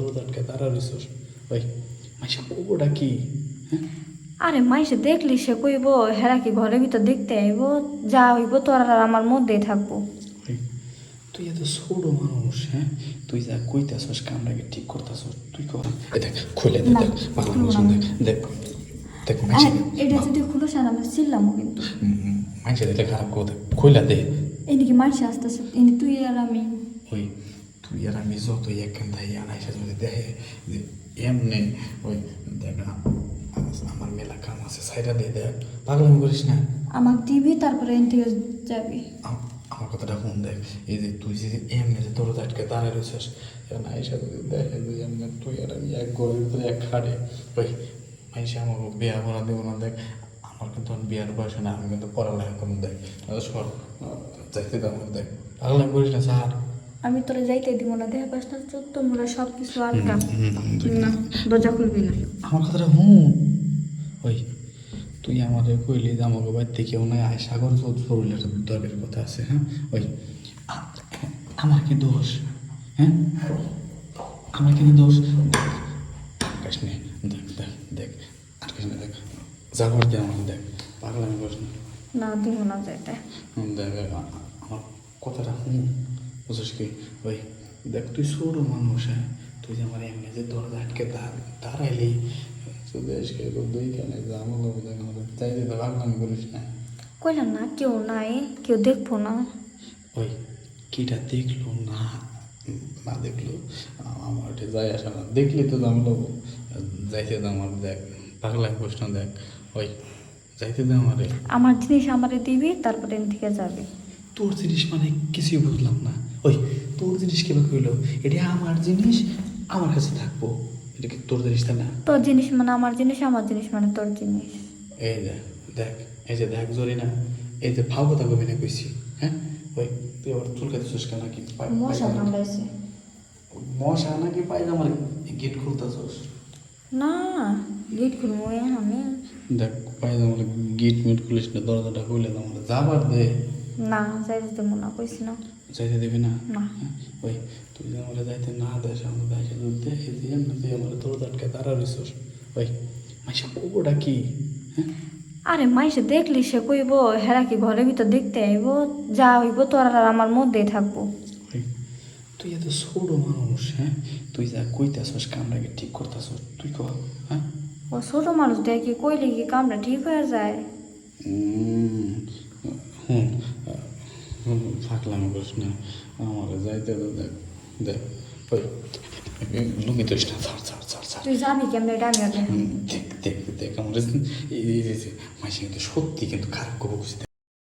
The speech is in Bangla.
দরজা আটকে দাঁড়া রইছস। ওই মাইসা ওটা কি? হ্যাঁ আরে মাইসে দেখলি সে কইব হেরা কি ঘরের ভিতর দেখতে আইব, যা হইব তোর আর আমার মধ্যেই থাকবো। ওই তুই এত ছোট মানুষ, হ্যাঁ তুই যা কইতাছস কামটাকে ঠিক করতাছস, তুই কর দেখ খুলে দে, না, দেখ পাগলা খুলবো মতন না। দেখ দেখ দেখ আর মাইসা এটা যদি খুলো সার আমি চিল্লামও কিন্তু। মাইসা দেখলে খারাপ কথা খুলে দে। এদিকে মাইসে আসতেছে, এনে তুই আর আমি। ওই তুই আর আমি যতই একখান তাই আনাইসা যদি দেখে যে এমনি ওই দেখ আমার মেলা কাম আছে সাইডা দিয়ে দেখ, পাগলামি করিস না। আমাকে দিবি তারপরে এন থেকে যাবি। আমার কথাটা ফোন দেখ, এই যে তুই যে এমনি যে তোর আটকে দাঁড়ায় রয়েছিস, আইসা যদি দেখে যে এমনি তুই আর আমি এক ঘরের ভিতরে এক খাটে, ওই আইসা আমাকে বিয়া করা দেবো না। দেখ আমার কিন্তু বিয়ার বয়স না, আমি কিন্তু পড়ালেখা করুন। দেখ সর যাইতে দাম দেখ, পাগলামি করিস না স্যার। আমি তোরা যাইতে দিব না, দেখা পাস না চোদ্দ মোড়া সব কিছু আলগা। না, দরজা খুলবি না। আমার কথাটা হুম। ওই তুই আমাদের কইলি যে আমাকে বাড়িতে কেউ নাই, আয় সাগর চৌধুরীর দরকারের কথা আছে। হ্যাঁ ওই আমার কি দোষ? হ্যাঁ আমার কি দোষ? আকাশ নে দেখ দেখ দেখ আকাশ নে দেখ যাবার দিয়ে আমার দেখ পাগলামি করিস না। না দিব না যাইতে। দেখ আমার কথাটা হুম, বুঝছিস কি? ওই দেখ তুই ছোট মানুষ, হ্যাঁ তুই যে আমার এমনি যে দরজা আটকে দাঁড়াইলি দেশকে দুই কেনে যে আমার লোক দেখ আমার চাইতে তো পাগলামি করিস না। কইলাম না কেউ নাই, কেউ দেখবো না। ওই কিটা দেখলো না না দেখলো আমার এটা যাই আসে না, দেখলি তো দাম লোক যাইতে দাম আমার দেখ পাগলামি করিস না। দেখ ওই যাইতে দাম আমারে। আমার জিনিস আমারে দিবি তারপরে এন থেকে যাবি। তোর জিনিস মানে কিছুই বুঝলাম না। ওই তোর জিনিস কেভাবে কইলো? এটা আমার জিনিস, আমার কাছে থাকবো, এটা কি তোর জিনিস তাই না? তোর জিনিস মানে আমার জিনিস, আমার জিনিস মানে তোর জিনিস। এই দেখ দেখ এই যে দেখ জরি না, এই যে ভাও কথা কবি না কইছি। হ্যাঁ ওই তুই আবার চুলকাতেছিস কেন? নাকি মশা কামড়াইছে। মশা নাকি পাইলে আমার গেট খুলতেছস? না, গেট খুলবো আমি। দেখ পাইলে আমার গেট মিট খুলিস না, দরজাটা খুলে তো আমার যাবার দে। না, যাইতে দেবো না, কইছি না। যাইতে দিবি না? না। হ্যাঁ, ওই তুই যে আমার যাইতে না দেস, আমার দেখে যদি দেখে যে এমনি তুই আমার দরজা আটকে দাঁড়া রইছস। ওই মাইসা ওটা কি? হ্যাঁ আরে মাইসে দেখলি সে কইব হেরা কি ঘরের ভিতর দেখতে আইব, যা হইব তোর আর আমার মধ্যেই থাকবো। ওই তুই এত ছোট মানুষ, হ্যাঁ তুই যা কইতাছস কামটাকে ঠিক করতাছস, তুই কর। হ্যাঁ ও ছোট মানুষ দেখি কইলে কি কামটা ঠিক হয়ে যায়? হুম ফাঁকলামি করিস না, আমার যাইতে তো দেখ দেখ ওই লুঙ্গি ধরিস না, ছাড় ছাড় ছাড় ছাড়। তুই যাবি কেমন এটা আমি আগে। দেখ দেখ দেখ আমার মাসে কিন্তু সত্যি কিন্তু খারাপ খবর কিছু